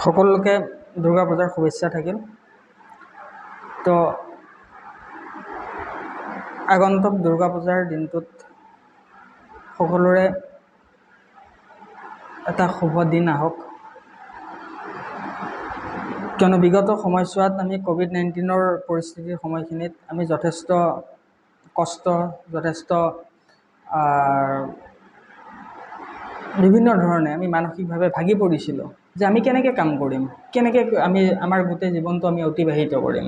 সকলোকে দুৰ্গা পূজাৰ শুভেচ্ছা থাকিল। তো আগন্তুক দুৰ্গা পূজাৰ দিনটোত সকলোৰে এটা শুভ দিন আহক, কিয়নো বিগত সময়ছোৱাত আমি কোভিড-19ৰ পৰিস্থিতিৰ সময়খিনিত আমি যথেষ্ট কষ্ট, যথেষ্ট বিভিন্ন ধৰণে আমি মানসিকভাৱে ভাগি পৰিছিলোঁ যে আমি কেনেকৈ কাম কৰিম, কেনেকৈ আমি আমাৰ গোটেই জীৱনটো আমি অতিবাহিত কৰিম।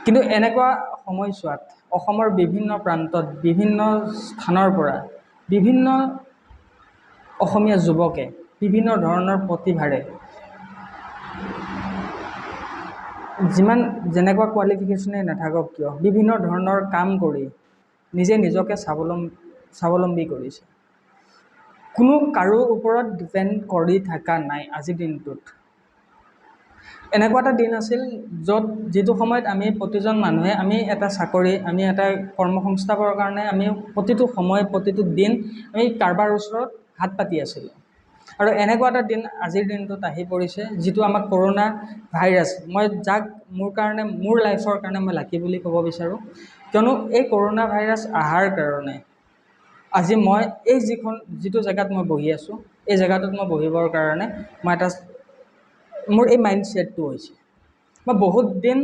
কিন্তু এনেকুৱা সময়ছোৱাত অসমৰ বিভিন্ন প্ৰান্তত বিভিন্ন স্থানৰ পৰা বিভিন্ন অসমীয়া যুৱকে বিভিন্ন ধৰণৰ প্ৰতিভাৰে যেনেকুৱা কোৱালিফিকেশ্যনেই নাথাকক কিয় বিভিন্ন ধৰণৰ কাম কৰি নিজকে স্বাৱলম্বী কৰিছে। কোনো কাৰো ওপৰত ডিপেণ্ড কৰি থকা নাই। আজিৰ দিনটোত এনেকুৱা এটা দিন আছিল যিটো সময়ত আমি প্ৰতিজন মানুহে আমি এটা চাকৰি, আমি এটা কৰ্মসংস্থাপনৰ কাৰণে আমি প্ৰতিটো সময় প্ৰতিটো দিন আমি কাৰোবাৰ ওচৰত হাত পাতি আছিলোঁ। আৰু এনেকুৱা এটা দিন আজিৰ দিনটোত আহি পৰিছে যিটো আমাক কৰোণা ভাইৰাছ, মই যাক মোৰ লাইফৰ কাৰণে মই লাকি বুলি ক'ব বিচাৰোঁ, কিয়নো এই কৰোণা ভাইৰাছ অহাৰ কাৰণে আজি মই এই যিটো জেগাত মই বহি আছোঁ, এই জেগাটোত মই বহিবৰ কাৰণে মোৰ এই মাইণ্ডছেটটো হৈছে। মই বহুত দিন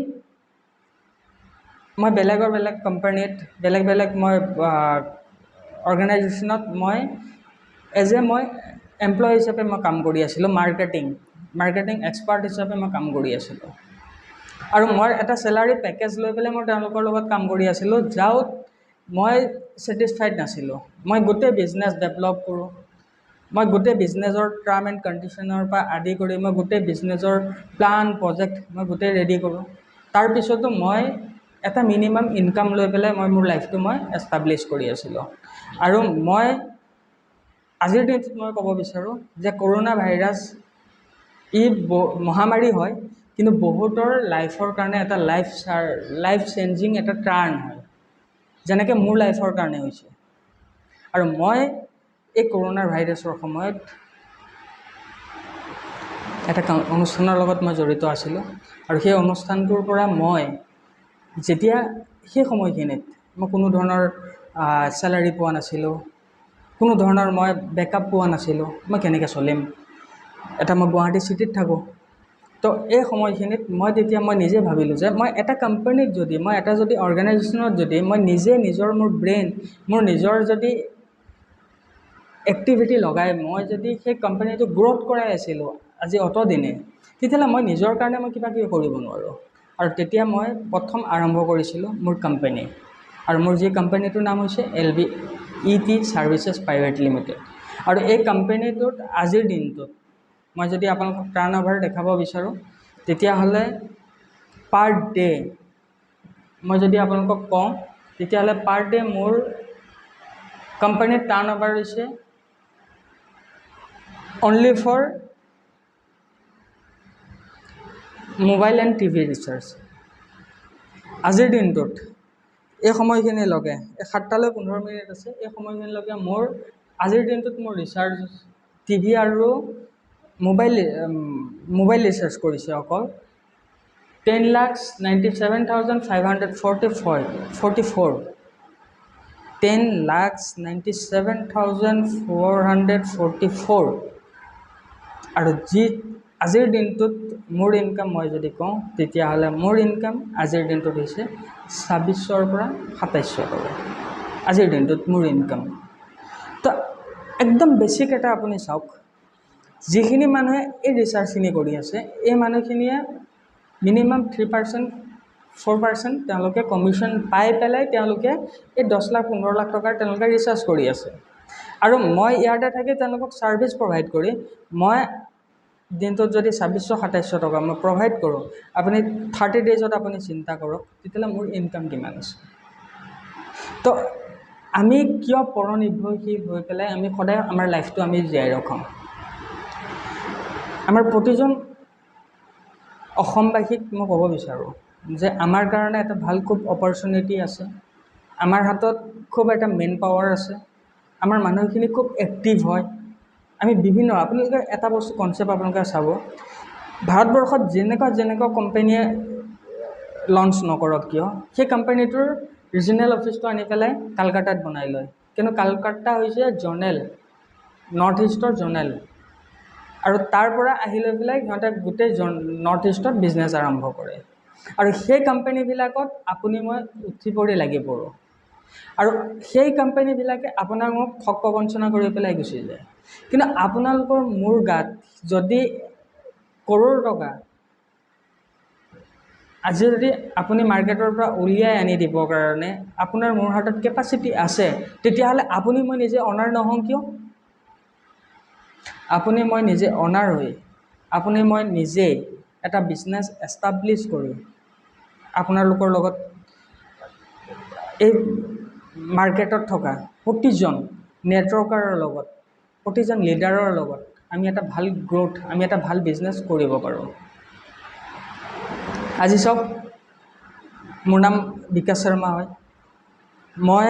মই বেলেগ কোম্পানীত বেলেগ মই অৰ্গেনাইজেশ্যনত মই এমপ্লয় হিচাপে মই কাম কৰি আছিলোঁ। মাৰ্কেটিং এক্সপাৰ্ট হিচাপে মই কাম কৰি আছিলোঁ। আৰু মই এটা চেলাৰী পেকেজ লৈ পেলাই মই তেওঁলোকৰ লগত কাম কৰি আছিলোঁ, যাত মই ছেটিছফাইড নাছিলোঁ। মই গোটেই বিজনেছ ডেভেলপ কৰোঁ, মই গোটেই বিজনেছৰ টাৰ্ম এণ্ড কণ্ডিশ্যনৰ পৰা আদি কৰি মই গোটেই বিজনেছৰ প্লান প্ৰজেক্ট মই গোটেই ৰেডি কৰোঁ। তাৰপিছতো মই এটা মিনিমাম ইনকাম লৈ পেলাই মোৰ লাইফটো মই এষ্টাব্লিছ কৰি আছিলোঁ। আৰু মই আজিৰ দিনটোত মই ক'ব বিচাৰোঁ যে কৰোণা ভাইৰাছ মহামাৰী হয়, কিন্তু বহুতৰ লাইফৰ কাৰণে এটা লাইফ চেঞ্জিং এটা টাৰ্ণ হয়, যেনেকৈ মোৰ লাইফৰ কাৰণে হৈছে। আৰু মই এই কৰোণা ভাইৰাছৰ সময়ত এটা অনুষ্ঠানৰ লগত মই জড়িত আছিলোঁ। আৰু সেই অনুষ্ঠানটোৰ পৰা মই যেতিয়া সেই সময়খিনিত মই কোনো ধৰণৰ চেলাৰী পোৱা নাছিলোঁ, কোনো ধৰণৰ মই বেকআপ পোৱা নাছিলোঁ, মই কেনেকৈ চলিম। মই গুৱাহাটী চিটিত থাকোঁ। তো এই সময়খিনিত মই নিজে ভাবিলোঁ যে মই এটা কোম্পানীত মই এটা অৰ্গেনাইজেশ্যনত মই নিজে মোৰ ব্ৰেইন, মোৰ নিজৰ এক্টিভিটি লগাই মই সেই কোম্পানীটো গ্ৰ'থ কৰাই আছিলোঁ আজি অতদিনে, তেতিয়াহ'লে মই নিজৰ কাৰণে মই কিবা কৰিব নোৱাৰোঁ। আৰু তেতিয়া মই প্ৰথম আৰম্ভ কৰিছিলোঁ মোৰ কোম্পানী। আৰু মোৰ কোম্পানীটোৰ নাম হৈছে LVET ছাৰ্ভিচেছ প্ৰাইভেট লিমিটেড। আৰু এই কোম্পানীটোত আজিৰ দিনটোত মই আপোনালোকক টাৰ্ণ অভাৰ দেখাব বিচাৰোঁ, তেতিয়াহ'লে পাৰ ডে মই আপোনালোকক কওঁ, তেতিয়াহ'লে পাৰ ডে মোৰ কোম্পানীৰ টাৰ্ণ অভাৰ হৈছে only for mobile and TV recharge. আজিৰ দিনটোত এই সময়খিনিলৈকে 7টালৈ 15 মিনিট আছে, এই সময়খিনিলৈকে আজিৰ দিনটোত মোৰ ৰিচাৰ্জ টিভি আৰু মোবাইল ৰিচাৰ্জ কৰিছে অকল 10,97,544 10,97,444। আৰু আজিৰ দিনটোত মোৰ ইনকাম মই কওঁ, তেতিয়াহ'লে মোৰ ইনকাম আজিৰ দিনটোত হৈছে 2600 পৰা 2700 টকা। আজিৰ দিনটোত মোৰ ইনকাম। তো একদম বেছিক এটা আপুনি চাওক, যিখিনি মানুহে এই ৰিচাৰ্জখিনি কৰি আছে, এই মানুহখিনিয়ে মিনিমাম 3% 4% তেওঁলোকে কমিশ্যন পাই পেলাই তেওঁলোকে এই 10 লাখ 15 লাখ টকাৰ তেওঁলোকে ৰিচাৰ্জ কৰি আছে। আৰু মই ইয়াতে থাকি তেওঁলোকক ছাৰ্ভিচ প্ৰভাইড কৰি মই দিনটোত 2600 2700 টকা মই প্ৰভাইড কৰোঁ, আপুনি 30 ডেইজত আপুনি চিন্তা কৰক, তেতিয়াহ'লে মোৰ ইনকাম কিমান আছে। তো আমি কিয় পৰনিৰ্ভৰশীল হৈ পেলাই আমি সদায় আমাৰ লাইফটো আমি জীয়াই ৰখাম। আমাৰ প্ৰতিজন অসমবাসীক মই ক'ব বিচাৰোঁ যে আমাৰ কাৰণে এটা ভাল খুব অপৰচুনিটি আছে, আমাৰ হাতত খুব এটা মেন পাৱাৰ আছে, আমাৰ মানুহখিনি খুব এক্টিভ হয়, আমি বিভিন্ন আপোনালোকে এটা বস্তু কনচেপ্ট আপোনালোকে চাব ভাৰতবৰ্ষত যেনেকুৱা কোম্পানীয়ে লঞ্চ নকৰক কিয় সেই কোম্পানীটোৰ ৰিজনেল অফিচটো আনি পেলাই কালকাতাত বনাই লয় কিন্তু কালকাতা হৈছে জনেল নৰ্থ ইষ্টৰ জনেল আৰু তাৰ পৰা আহি লৈ পেলাই সিহঁতে গোটেই নৰ্থ ইষ্টত বিজনেছ আৰম্ভ কৰে আৰু সেই কোম্পানীবিলাকত আপুনি মই উঠি পৰি লাগি পৰোঁ আৰু সেই কোম্পানীবিলাকে আপোনাক মোক ঠগ প্ৰবঞ্চনা কৰি পেলাই গুচি যায় কিন্তু আপোনালোকৰ মোৰ গাত যদি কৰোৰ টকা আজি যদি আপুনি মাৰ্কেটৰ পৰা উলিয়াই আনি দিবৰ কাৰণে আপোনাৰ মোৰ হাতত কেপাচিটি আছে তেতিয়াহ'লে আপুনি মই নিজে অনাৰ নহওঁ কিয় আপুনি মই নিজে অনাৰ হৈ আপুনি মই নিজে এটা বিজনেছ এষ্টাব্লিছ কৰি আপোনালোকৰ লগত এই মাৰ্কেটত থকা প্ৰতিজন নেটৱৰ্কাৰৰ লগত প্ৰতিজন লিডাৰৰ লগত আমি এটা ভাল গ্ৰোথ আমি এটা ভাল বিজনেছ কৰিব পাৰোঁ আজি চাওক মোৰ নাম বিকাশ শৰ্মা হয় মই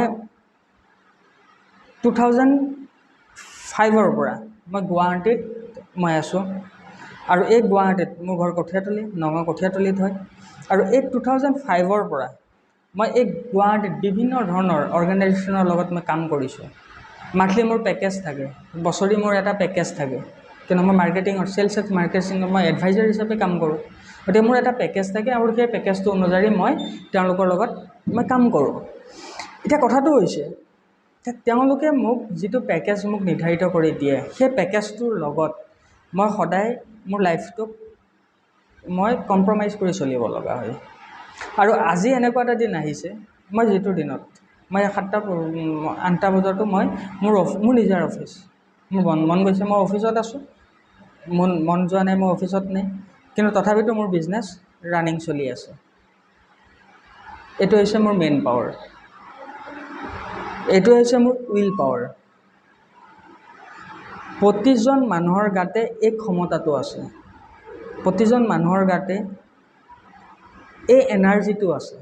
2005ৰ পৰা মই গুৱাহাটীত মই আছোঁ আৰু এই গুৱাহাটীত মোৰ ঘৰ কঠীয়াতলী নগাঁও কঠীয়াতলীত হয় আৰু এই 2005ৰ পৰা মই এই গুৱাহাটীত বিভিন্ন ধৰণৰ অৰ্গেনাইজেশ্যনৰ লগত মই কাম কৰিছোঁ মান্থলি মোৰ পেকেজ থাকে বছৰি মোৰ এটা পেকেজ থাকে কিন্তু মই মাৰ্কেটিঙৰ চেলছ এণ্ড মাৰ্কেটিঙত মই এডভাইজাৰ হিচাপে কাম কৰোঁ গতিকে মোৰ এটা পেকেজ থাকে আৰু সেই পেকেজটো অনুযায়ী মই তেওঁলোকৰ লগত মই কাম কৰোঁ এতিয়া কথাটো হৈছে তেওঁলোকে মোক যিটো পেকেজ মোক নিৰ্ধাৰিত কৰি দিয়ে সেই পেকেজটোৰ লগত মই সদায় মোৰ লাইফটোক মই কম্প্ৰমাইজ কৰি চলিব লগা হয় আৰু আজি এনেকুৱা এটা দিন আহিছে মই যিটো দিনত মই 8টা বজাতো মই মোৰ নিজৰ অফিচ মোৰ মন গৈছে মই অফিচত আছোঁ মন যোৱা নাই মই অফিচত নাই কিন্তু তথাপিতো মোৰ বিজনেছ ৰানিং চলি আছে এইটো হৈছে মোৰ মেইন পাৱাৰ এইটো হৈছে মোৰ উইল পাৱাৰ প্ৰতিজন মানুহৰ গাতে এই ক্ষমতাটো আছে প্ৰতিজন মানুহৰ গাতে এই এনাৰ্জিটো আছে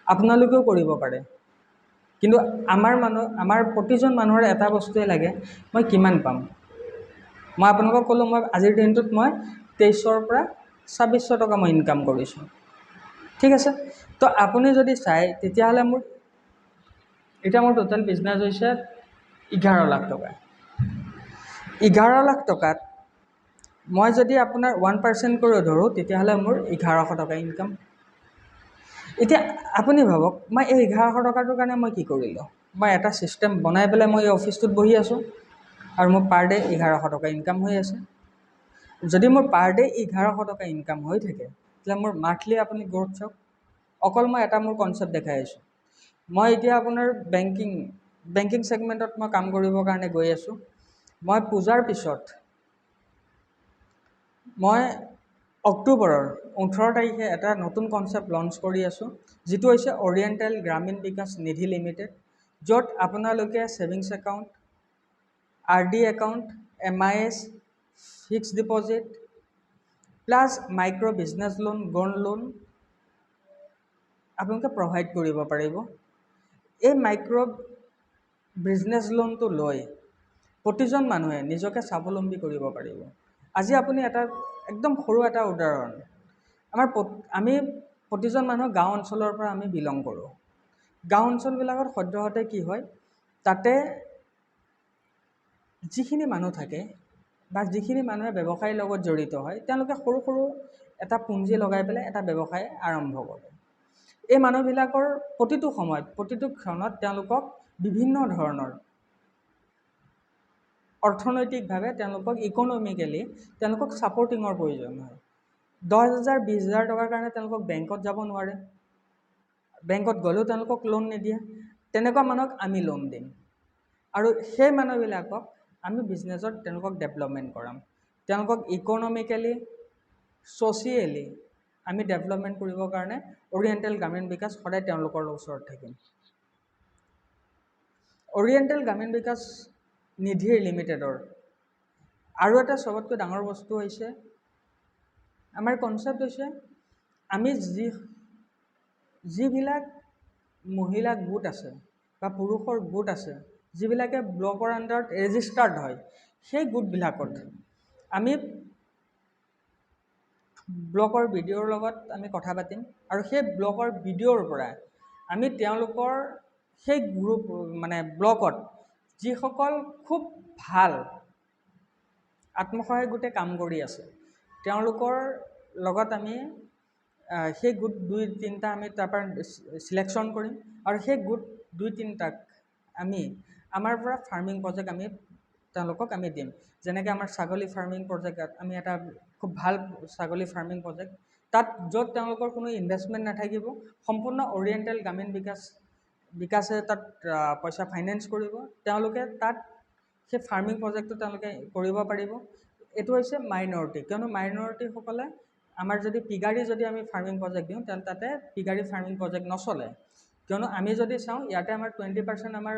আপোনালোকেও কৰিব পাৰে কিন্তু আমাৰ প্ৰতিজন মানুহৰ এটা বস্তুৱে লাগে মই কিমান পাম মই আপোনালোকক ক'লোঁ মই আজিৰ দিনটোত মই 2300ৰ পৰা 2600 টকা মই ইনকাম কৰিছোঁ ঠিক আছে তো আপুনি যদি চাই তেতিয়াহ'লে মোৰ এতিয়া মোৰ টোটেল বিজনেছ হৈছে 11 লাখ টকা 11 লাখ টকাত মই যদি আপোনাৰ 1% কৰি ধৰোঁ তেতিয়াহ'লে মোৰ 1100 টকা ইনকাম এতিয়া আপুনি ভাবক মই এই 1100 টকাটোৰ কাৰণে মই কি কৰিলোঁ মই এটা ছিষ্টেম বনাই পেলাই মই এই অফিচটোত বহি আছোঁ আৰু মোৰ পাৰ ডে 1100 টকা ইনকাম হৈ আছে যদি মোৰ পাৰ ডে 1100 টকা ইনকাম হৈ থাকে তেতিয়াহ'লে মোৰ মান্থলি আপুনি গ্ৰ'থ চাওক অকল মই এটা মোৰ কনচেপ্ট দেখাই আছোঁ মই এতিয়া আপোনাৰ বেংকিং ছেগমেণ্টত মই কাম কৰিবৰ কাৰণে গৈ আছোঁ মই পূজাৰ পিছত মই অক্টোবৰৰ 18 তাৰিখে এটা নতুন কনচেপ্ট লঞ্চ কৰি আছোঁ যিটো হৈছে অৰিয়েণ্টেল গ্ৰামীণ বিকাশ নিধি লিমিটেড য'ত আপোনালোকে savings account RD account MIS fixed deposit plus micro' business loan gold loan আপোনালোকে প্ৰভাইড কৰিব পাৰিব এই মাইক্ৰ' বিজনেছ লোনটো লৈ প্ৰতিজন মানুহে নিজকে স্বাৱলম্বী কৰিব পাৰিব আজি আপুনি এটা একদম সৰু এটা উদাহৰণ আমি প্ৰতিজন মানুহ গাঁও অঞ্চলৰ পৰা আমি বিলং কৰোঁ গাঁও অঞ্চলবিলাকত সদ্যহতে কি হয় তাতে যিখিনি মানুহ থাকে বা যিখিনি মানুহে ব্যৱসায়ৰ লগত জড়িত হয় তেওঁলোকে সৰু সৰু এটা পুঁজি লগাই পেলাই এটা ব্যৱসায় আৰম্ভ কৰে এই মানুহবিলাকৰ প্ৰতিটো সময়ত প্ৰতিটো ক্ষণত তেওঁলোকক বিভিন্ন ধৰণৰ অৰ্থনৈতিকভাৱে তেওঁলোকক ইকনমিকেলি তেওঁলোকক ছাপৰ্টিঙৰ প্ৰয়োজন হয় 10,000 20,000 টকাৰ কাৰণে তেওঁলোকক বেংকত যাব নোৱাৰে বেংকত গ'লেও তেওঁলোকক লোন নিদিয়ে তেনেকুৱা মানুহক আমি লোন দিম আৰু সেই মানুহবিলাকক আমি বিজনেছত তেওঁলোকক ডেভেলপমেণ্ট কৰাম তেওঁলোকক ইকনমিকেলি ছ'চিয়েলি আমি ডেভেলপমেণ্ট কৰিবৰ কাৰণে অৰিয়েণ্টেল গ্ৰামীণ বিকাশ সদায় তেওঁলোকৰ ওচৰত থাকিম অৰিয়েণ্টেল গ্ৰামীণ বিকাশ নিধি লিমিটেডৰ আৰু এটা চবতকৈ ডাঙৰ বস্তু হৈছে আমাৰ কনচেপ্ট হৈছে আমি যিবিলাক মহিলা গোট আছে বা পুৰুষৰ গোট আছে যিবিলাকে ব্লকৰ আণ্ডাৰত ৰেজিষ্টাৰ্ড হয় সেই গোটবিলাকত আমি ব্লকৰ ভিডিঅ'ৰ লগত আমি কথা পাতিম আৰু সেই ব্লকৰ ভিডিঅ'ৰ পৰা আমি তেওঁলোকৰ সেই গ্ৰুপ মানে ব্লকত যিসকল খুব ভাল আত্মসহায়ক গোটে কাম কৰি আছে তেওঁলোকৰ লগত আমি সেই গোট 2-3টা আমি তাৰ পৰা সিলেকশ্যন কৰিম আৰু সেই গোট 2-3টাক আমি আমাৰ পৰা ফাৰ্মিং প্ৰজেক্ট আমি তেওঁলোকক আমি দিম যেনেকৈ আমাৰ ছাগলী ফাৰ্মিং প্ৰজেক্টত আমি এটা খুব ভাল ছাগলী ফাৰ্মিং প্ৰজেক্ট তাত য'ত তেওঁলোকৰ কোনো ইনভেষ্টমেণ্ট নাথাকিব সম্পূৰ্ণ অৰিয়েণ্টেল গ্ৰামীণ বিকাশে তাত পইচা ফাইনেন্স কৰিব তেওঁলোকে তাত সেই ফাৰ্মিং প্ৰজেক্টটো তেওঁলোকে কৰিব পাৰিব এইটো হৈছে মাইনৰিটি কিয়নো মাইনৰিটিসকলে আমাৰ যদি পিগাৰী যদি আমি ফাৰ্মিং প্ৰজেক্ট দিওঁ তেন্তে তাতে পিগাৰী ফাৰ্মিং প্ৰজেক্ট নচলে কিয়নো আমি যদি চাওঁ ইয়াতে আমাৰ 20% আমাৰ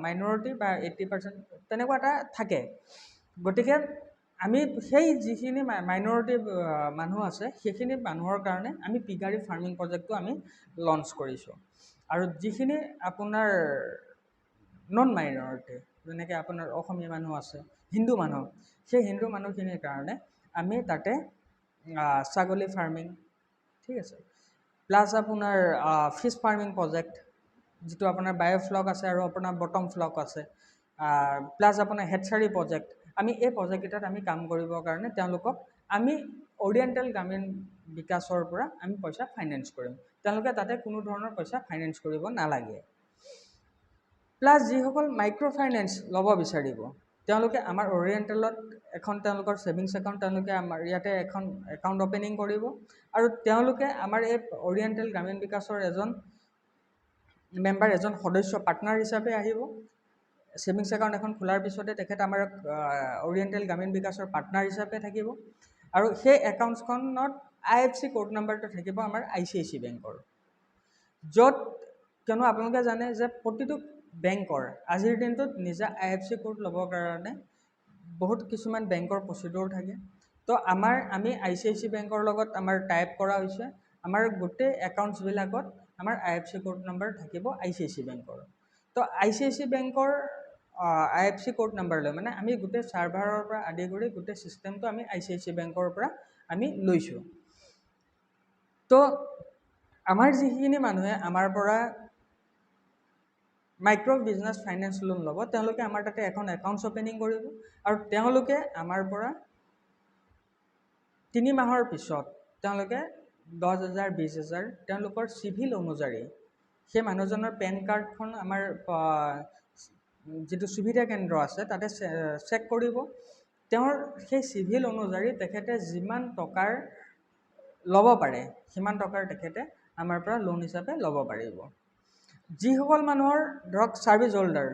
মাইনৰিটি বা 80% তেনেকুৱা এটা থাকে গতিকে আমি সেই যিখিনি মাইনৰিটি মানুহ আছে সেইখিনি মানুহৰ কাৰণে আমি পিগাৰী ফাৰ্মিং প্ৰজেক্টটো আমি লঞ্চ কৰিছোঁ আৰু যিখিনি আপোনাৰ নন মাইনৰিটি যেনেকৈ আপোনাৰ অসমীয়া মানুহ আছে হিন্দু মানুহ সেই হিন্দু মানুহখিনিৰ কাৰণে আমি তাতে ছাগলী ফাৰ্মিং ঠিক আছে প্লাছ আপোনাৰ ফিছ ফাৰ্মিং প্ৰজেক্ট যিটো আপোনাৰ বায়'ফ্লক আছে আৰু আপোনাৰ বটম ফ্লক আছে প্লাছ আপোনাৰ হেডচাৰী প্ৰজেক্ট আমি এই প্ৰজেক্টকেইটাত আমি কাম কৰিবৰ কাৰণে তেওঁলোকক আমি অৰিয়েণ্টেল গ্ৰামীণ বিকাশৰ পৰা আমি পইচা ফাইনেন্স কৰিম তেওঁলোকে তাতে কোনো ধৰণৰ পইচা ফাইনেন্স কৰিব নালাগে প্লাছ যিসকল মাইক্ৰ' ফাইনেন্স ল'ব বিচাৰিব তেওঁলোকে আমাৰ অৰিয়েণ্টেলত এখন তেওঁলোকৰ ছেভিংছ একাউণ্ট তেওঁলোকে আমাৰ ইয়াতে এখন একাউণ্ট অ'পেনিং কৰিব আৰু তেওঁলোকে আমাৰ এই অৰিয়েণ্টেল গ্ৰামীণ বিকাশৰ এজন মেম্বাৰ এজন সদস্য পাৰ্টনাৰ হিচাপে আহিব ছেভিংছ একাউণ্ট এখন খোলাৰ পিছতে তেখেত আমাৰ অৰিয়েণ্টেল গ্ৰামীণ বিকাশৰ পাৰ্টনাৰ হিচাপে থাকিব আৰু সেই একাউণ্টছখনত IFC কোড নাম্বাৰটো থাকিব আমাৰ ICICI বেংকৰ য'ত কিয়নো আপোনালোকে জানে যে প্ৰতিটো বেংকৰ আজিৰ দিনটোত নিজা IFC কোড ল'বৰ কাৰণে বহুত কিছুমান বেংকৰ প্ৰচিডিউৰ থাকে তো আমি ICICI বেংকৰ লগত আমাৰ টাইপ কৰা হৈছে আমাৰ গোটেই একাউণ্টছবিলাকত আমাৰ IFC কোড নাম্বাৰ থাকিব ICICI বেংকৰ তো ICICI বেংকৰ IFC কোড নাম্বাৰ লৈ মানে আমি গোটেই চাৰ্ভাৰৰ পৰা আদি কৰি গোটেই ছিষ্টেমটো আমি ICICI বেংকৰ পৰা আমি লৈছোঁ তো আমাৰ যিখিনি মানুহে আমাৰ পৰা মাইক্ৰ' বিজনেছ ফাইনেন্স লোন ল'ব তেওঁলোকে আমাৰ তাতে এখন একাউণ্টছ অ'পেনিং কৰিব আৰু তেওঁলোকে আমাৰ পৰা 3 মাহৰ পিছত তেওঁলোকে 10,000 20,000 তেওঁলোকৰ চিভিল অনুযায়ী সেই মানুহজনৰ পেন কাৰ্ডখন আমাৰ যিটো সুবিধা কেন্দ্ৰ আছে তাতে চেক কৰিব তেওঁৰ সেই চিভিল অনুযায়ী তেখেতে যিমান টকাৰ ল'ব পাৰে সিমান টকাৰ তেখেতে আমাৰ পৰা লোন হিচাপে ল'ব পাৰিব যিসকল মানুহৰ ধৰক ছাৰ্ভিচ হোল্ডাৰ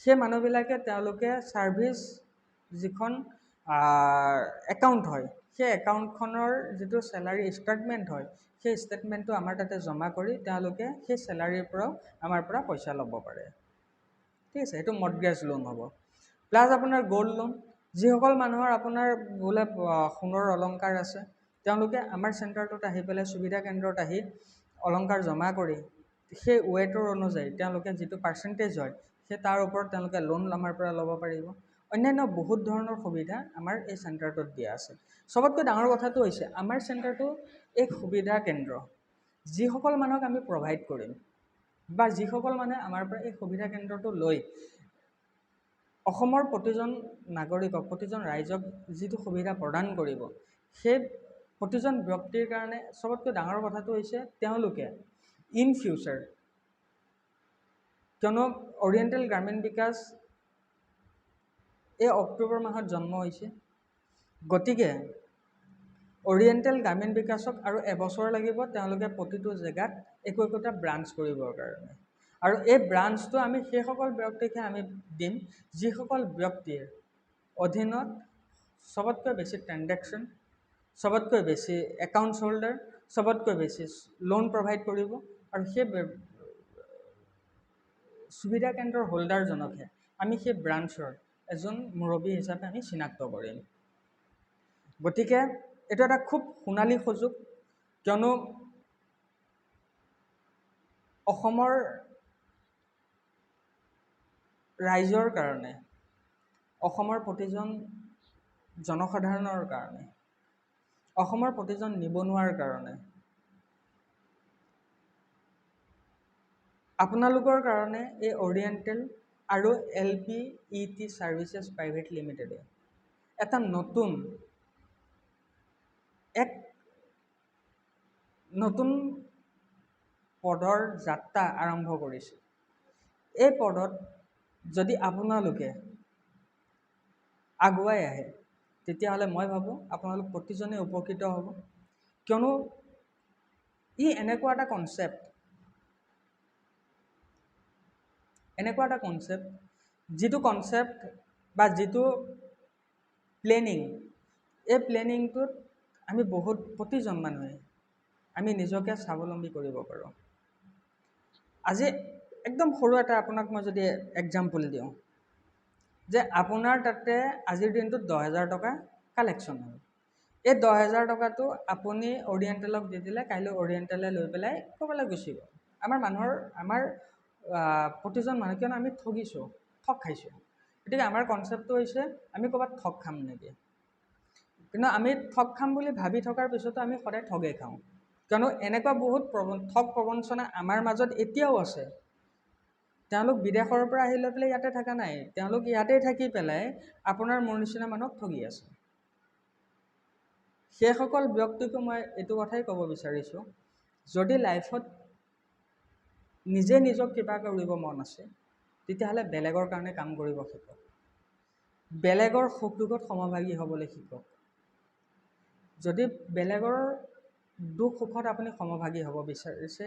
সেই মানুহবিলাকে তেওঁলোকে ছাৰ্ভিচ যিখন একাউণ্ট হয় সেই একাউণ্টখনৰ যিটো চেলাৰী ষ্টেটমেণ্ট হয় সেই ষ্টেটমেণ্টটো আমাৰ তাতে জমা কৰি তেওঁলোকে সেই চেলাৰীৰ পৰাও আমাৰ পৰা পইচা ল'ব পাৰে ঠিক আছে সেইটো মৰ্টগেজ লোন হ'ব প্লাছ আপোনাৰ গ'ল্ড লোন যিসকল মানুহৰ আপোনাৰ বোলে সোণৰ অলংকাৰ আছে তেওঁলোকে আমাৰ চেণ্টাৰটোত আহি পেলাই সুবিধা কেন্দ্ৰত আহি অলংকাৰ জমা কৰি সেই ৱেটৰ অনুযায়ী তেওঁলোকে যিটো পাৰ্চেণ্টেজ হয় সেই তাৰ ওপৰত তেওঁলোকে লোন আমাৰ পৰা ল'ব পাৰিব অন্যান্য বহুত ধৰণৰ সুবিধা আমাৰ এই চেণ্টাৰটোত দিয়া আছে সবতকৈ ডাঙৰ কথাটো হৈছে আমাৰ চেণ্টাৰটো এক সুবিধা কেন্দ্ৰ যিসকল মানুহক আমি প্ৰভাইড কৰিম বা যিসকল মানুহে আমাৰ পৰা এই সুবিধা কেন্দ্ৰটো লৈ অসমৰ প্ৰতিজন নাগৰিকক প্ৰতিজন ৰাইজক যিটো সুবিধা প্ৰদান কৰিব সেই প্ৰতিজন ব্যক্তিৰ কাৰণে সবতকৈ ডাঙৰ কথাটো হৈছে তেওঁলোকে ইন ফিউচাৰ কিয়নো অৰিয়েণ্টেল গ্ৰামীণ বিকাশ এই অক্টোবৰ মাহত জন্ম হৈছে গতিকে অৰিয়েণ্টেল গ্ৰামীণ বিকাশক আৰু এবছৰ লাগিব তেওঁলোকে প্ৰতিটো জেগাত একোটা ব্ৰাঞ্চ কৰিবৰ কাৰণে আৰু এই ব্ৰাঞ্চটো আমি সেইসকল ব্যক্তিকে আমি দিম যিসকল ব্যক্তিৰ অধীনত সবতকৈ বেছি ট্ৰেনজেকশ্যন সবতকৈ বেছি একাউণ্টছ হোল্ডাৰ সবতকৈ বেছি লোন প্ৰভাইড কৰিব আৰু সেই সুবিধা কেন্দ্ৰৰ হোল্ডাৰজনকহে আমি সেই ব্ৰাঞ্চৰ এজন মুৰব্বী হিচাপে আমি চিনাক্ত কৰিম গতিকে এইটো এটা খুব সোণালী সুযোগ কিয়নো অসমৰ ৰাইজৰ কাৰণে অসমৰ প্ৰতিজন জনসাধাৰণৰ কাৰণে, অসমৰ প্ৰতিজন নিবনুৱাৰ কাৰণে, আপোনালোকৰ কাৰণে এই অৰিয়েণ্টেল আৰু LBET ছাৰ্ভিচেছ প্ৰাইভেট লিমিটেডে এটা নতুন পদৰ যাত্ৰা আৰম্ভ কৰিছে। এই পদত যদি আপোনালোকে আগুৱাই আহে তেতিয়াহ'লে মই ভাবোঁ আপোনালোক প্ৰতিজনে উপকৃত হ'ব, কিয়নো ই এনেকুৱা এটা কনচেপ্ট যিটো কনচেপ্ট বা যিটো প্লেনিং, এই প্লেনিংটোত আমি প্ৰতিজন মানুহে আমি নিজকে স্বাৱলম্বী কৰিব পাৰোঁ। আজি একদম সৰু এটা আপোনাক মই যদি এক্সাম্পল দিওঁ যে আপোনাৰ তাতে আজিৰ দিনটোত 10,000 টকা কালেকশ্যন হ'ল। এই 10,000 টকাটো আপুনি অৰিয়েণ্টেলক দি দিলে, কাইলৈ অৰিয়েণ্টেলে লৈ পেলাই ক'ৰবালৈ গুচি গ'ল। আমাৰ প্ৰতিজন মানুহ, কিয়নো আমি ঠগ খাইছোঁ। গতিকে আমাৰ কনচেপ্টটো হৈছে আমি ক'ৰবাত ঠগ খাম নেকি, কিন্তু আমি ঠগ খাম বুলি ভাবি থকাৰ পিছতো আমি সদায় ঠগেই খাওঁ, কিয়নো এনেকুৱা বহুত ঠগ প্ৰবঞ্চনা আমাৰ মাজত এতিয়াও আছে। তেওঁলোক বিদেশৰ পৰা আহি লৈ পেলাই ইয়াতে থকা নাই, তেওঁলোক ইয়াতেই থাকি পেলাই আপোনাৰ মোৰ নিচিনা মানুহক ঠগি আছে। সেইসকল ব্যক্তিকো মই এইটো কথাই ক'ব বিচাৰিছোঁ, যদি লাইফত নিজে নিজক কিবা কৰিব মন আছে তেতিয়াহ'লে বেলেগৰ কাৰণে কাম কৰিব শিকক, বেলেগৰ সুখ দুখত সমভাগী হ'বলৈ শিকক। যদি বেলেগৰ দুখ সুখত আপুনি সমভাগী হ'ব বিচাৰিছে,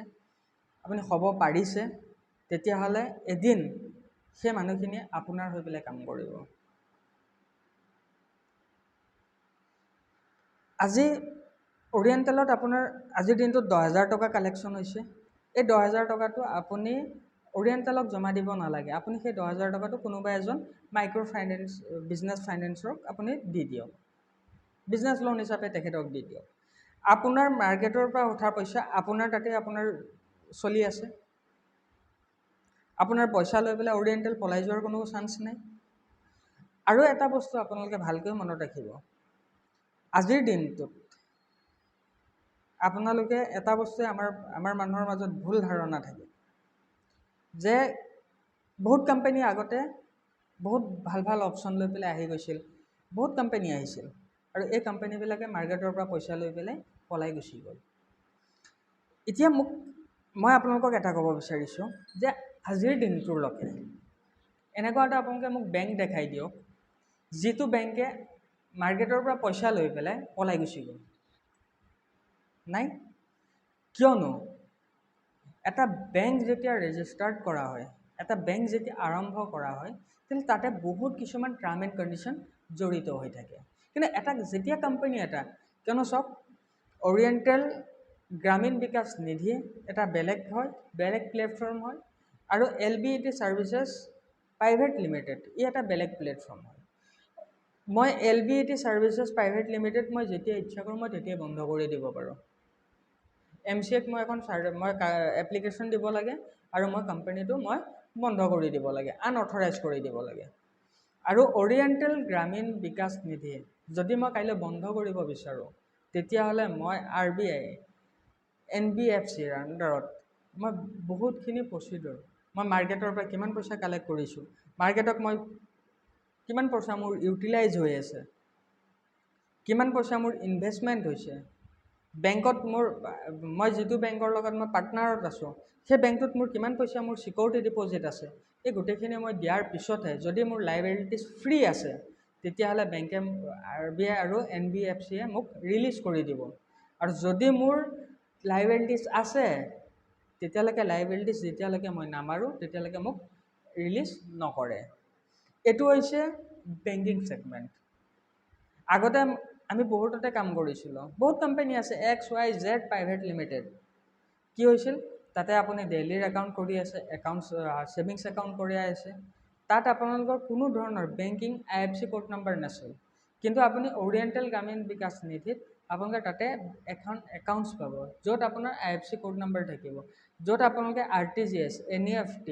আপুনি হ'ব পাৰিছে, তেতিয়াহ'লে এদিন সেই মানুহখিনিয়ে আপোনাৰ হৈ পেলাই কাম কৰিব। আজি অৰিয়েণ্টেলত আপোনাৰ আজিৰ দিনটোত 10,000 টকা কালেকশ্যন হৈছে। এই 10,000 টকাটো আপুনি অৰিয়েণ্টেলক জমা দিব নালাগে, আপুনি সেই 10,000 টকাটো কোনোবা এজন বিজনেছ ফাইনেন্সৰক আপুনি দি দিয়ক, বিজনেছ লোন হিচাপে তেখেতক দি দিয়ক। আপোনাৰ মাৰ্কেটৰ পৰা উঠা পইচা আপোনাৰ তাতে আপোনাৰ চলি আছে, আপোনাৰ পইচা লৈ পেলাই অৰিয়েণ্টেল পলাই যোৱাৰ কোনো চান্স নাই। আৰু এটা বস্তু আপোনালোকে ভালকৈ মনত ৰাখিব, আজিৰ দিনটোত আপোনালোকে এটা বস্তুৱে আমাৰ মানুহৰ মাজত ভুল ধাৰণা থাকে যে বহুত কোম্পানী আগতে বহুত ভাল অপশ্যন লৈ পেলাই আহি গৈছিল, বহুত কোম্পানী আহিছিল আৰু এই কোম্পানীবিলাকে মাৰ্কেটৰ পৰা পইচা লৈ পেলাই পলাই গুচি গ'ল। এতিয়া মই আপোনালোকক এটা ক'ব বিচাৰিছোঁ যে আজিৰ দিনটোৰলৈকে এনেকুৱা এটা আপোনালোকে মোক বেংক দেখাই দিয়ক যিটো বেংকে মাৰ্কেটৰ পৰা পইচা লৈ পেলাই পলাই গুচি গ'ল। নাই। কিয়নো এটা বেংক যেতিয়া ৰেজিষ্টাৰ্ড কৰা হয়, এটা বেংক যেতিয়া আৰম্ভ কৰা হয়, তেতিয়াহ'লে তাতে বহুত কিছুমান টাৰ্ম এণ্ড কণ্ডিশ্যন জড়িত হৈ থাকে। কিন্তু যেতিয়া কোম্পানী এটা, কিয়নো চাওক অৰিয়েণ্টেল গ্ৰামীণ বিকাশ নিধি এটা বেলেগ প্লেটফৰ্ম হয় আৰু LBET ছাৰ্ভিচেছ প্ৰাইভেট লিমিটেড ই এটা বেলেগ প্লেটফৰ্ম হয়। মই LBET ছাৰ্ভিচেছ প্ৰাইভেট লিমিটেড মই যেতিয়া ইচ্ছা কৰোঁ মই তেতিয়াই বন্ধ কৰি দিব পাৰোঁ। MCAক মই এপ্লিকেশ্যন দিব লাগে আৰু মই কোম্পানীটো মই বন্ধ কৰি দিব লাগে, আনঅথৰাইজ কৰি দিব লাগে। আৰু অৰিয়েণ্টেল গ্ৰামীণ বিকাশ নিধি যদি মই কাইলৈ বন্ধ কৰিব বিচাৰোঁ তেতিয়াহ'লে মই RBI NBFCৰ আণ্ডাৰত মই বহুতখিনি প্ৰচিডিউৰ, মই মাৰ্কেটৰ পৰা কিমান পইচা কালেক্ট কৰিছোঁ, মাৰ্কেটত মই কিমান পইচা মোৰ ইউটিলাইজ হৈ আছে, কিমান পইচা মোৰ ইনভেষ্টমেণ্ট হৈছে, বেংকত মই যিটো বেংকৰ লগত মই পাৰ্টনাৰত আছোঁ সেই বেংকটোত মোৰ কিমান পইচা মোৰ ছিকিউৰিটি ডিপ'জিট আছে, এই গোটেইখিনি মই দিয়াৰ পিছতহে যদি মোৰ লাইবিলিটিছ ফ্ৰী আছে তেতিয়াহ'লে বেংকে RBI আৰু NBFCয়ে মোক ৰিলিজ কৰি দিব। আৰু যদি মোৰ লাইবিলিটিছ আছে তেতিয়ালৈকে যেতিয়ালৈকে মই নামাৰোঁ তেতিয়ালৈকে মোক ৰিলিজ নকৰে। এইটো হৈছে বেংকিং ছেগমেণ্ট। আগতে আমি বহুততে কাম কৰিছিলোঁ, বহুত কোম্পানী আছে XYZ প্ৰাইভেট লিমিটেড। কি হৈছিল তাতে আপুনি ডেইলিৰ একাউণ্ট কৰি আছে, ছেভিংছ একাউণ্ট কৰি আছে, তাত আপোনালোকৰ কোনো ধৰণৰ বেংকিং IFSC কোড নাম্বাৰ নাছিল। কিন্তু আপুনি অৰিয়েণ্টেল গ্ৰামীণ বিকাশ নিধিত আপোনালোকে তাতে এখন একাউণ্টছ পাব য'ত আপোনাৰ IFSC কোড নাম্বাৰ থাকিব, য'ত আপোনালোকে RTGS, NEFT,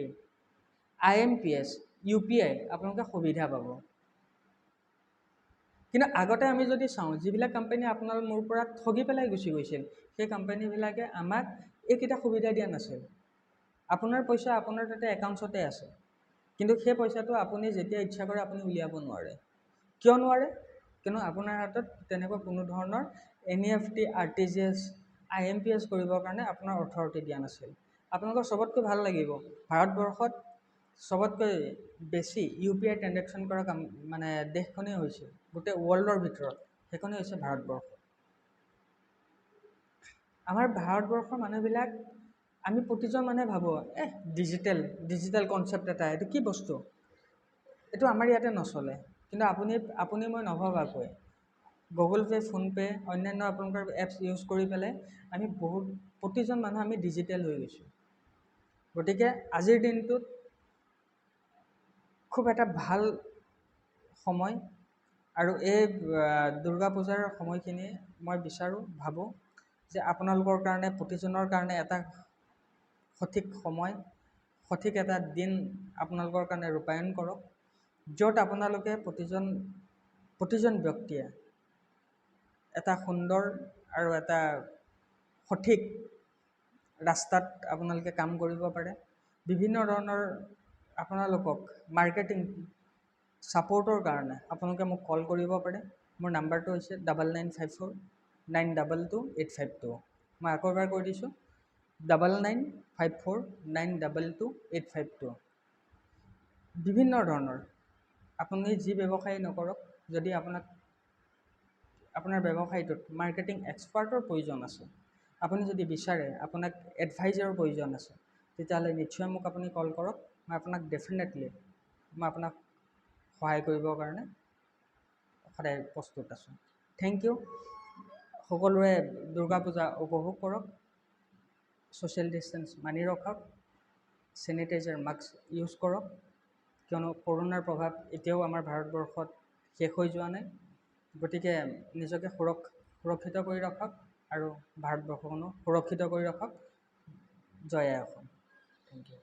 IMPS, UPI আপোনালোকে সুবিধা পাব। কিন্তু আগতে আমি যদি চাওঁ যিবিলাক কোম্পানী আপোনাৰ মোৰ পৰা ঠগি পেলাই গুচি গৈছিল সেই কোম্পানীবিলাকে আমাক এইকেইটা সুবিধা দিয়া নাছিল। আপোনাৰ পইচা আপোনাৰ তাতে একাউণ্টছতে আছে, কিন্তু সেই পইচাটো আপুনি যেতিয়া ইচ্ছা কৰে আপুনি উলিয়াব নোৱাৰে। কিয় নোৱাৰে? কিয়নো আপোনাৰ হাতত তেনেকুৱা কোনো ধৰণৰ NEFT, RTGS, IMPS কৰিবৰ কাৰণে আপোনাৰ অথৰিটি দিয়া নাছিল। আপোনালোকৰ চবতকৈ ভাল লাগিব ভাৰতবৰ্ষত চবতকৈ বেছি UPI ট্ৰেনজেকশ্যন কৰা মানে দেশখনেই হৈছে গোটেই ৱৰ্ল্ডৰ ভিতৰত, সেইখনেই হৈছে ভাৰতবৰ্ষ। আমাৰ ভাৰতবৰ্ষৰ মানুহবিলাক আমি প্ৰতিজন মানুহে ভাবোঁ ডিজিটেল কনচেপ্ট এটা, এইটো কি বস্তু, এইটো আমাৰ ইয়াতে নচলে। কিন্তু আপুনি মই নভবাকৈ গুগল পে', ফোনপে', অন্যান্য আপোনালোকৰ এপছ ইউজ কৰি পেলাই আমি প্ৰতিজন মানুহ আমি ডিজিটেল হৈ গৈছোঁ। গতিকে আজিৰ দিনটোত খুব এটা ভাল সময়, আৰু এই দুৰ্গা পূজাৰ সময়খিনি মই ভাবোঁ যে আপোনালোকৰ কাৰণে, প্ৰতিজনৰ কাৰণে এটা সঠিক সময়, সঠিক এটা দিন আপোনালোকৰ কাৰণে ৰূপায়ণ কৰক, য'ত আপোনালোকে প্ৰতিজন ব্যক্তিয়ে এটা সুন্দৰ আৰু এটা সঠিক ৰাস্তাত আপোনালোকে কাম কৰিব পাৰে। বিভিন্ন ধৰণৰ আপোনালোকক মাৰ্কেটিং ছাপোৰ্টৰ কাৰণে আপোনালোকে মোক কল কৰিব পাৰে। মোৰ নাম্বাৰটো হৈছে 9954922852। মই আকৌ এবাৰ কৈ দিছোঁ 9954922852। বিভিন্ন ধৰণৰ আপুনি যি ব্যৱসায় নকৰক, যদি আপোনাৰ ব্যৱসায়টোত মাৰ্কেটিং এক্সপাৰ্টৰ প্ৰয়োজন আছে, আপুনি যদি বিচাৰে আপোনাক এডভাইজাৰৰ প্ৰয়োজন আছে, তেতিয়াহ'লে নিশ্চয় মোক আপুনি কল কৰক। মই আপোনাক ডেফিনেটলি আপোনাক সহায় কৰিবৰ কাৰণে সদায় প্ৰস্তুত আছোঁ। Thank you. সকলোৱে দুৰ্গা পূজা উপভোগ কৰক, ছ'চিয়েল ডিষ্টেঞ্চ মানি ৰখক, চেনিটাইজাৰ মাস্ক ইউজ কৰক, কিয়নো কৰোণাৰ প্ৰভাৱ এতিয়াও আমাৰ ভাৰতবৰ্ষত শেষ হৈ যোৱা নাই। গতিকে নিজকে সুৰক্ষিত কৰি ৰাখক আৰু ভাৰতবৰ্ষখনো সুৰক্ষিত কৰি ৰাখক। জয় আই অসম। Thank U.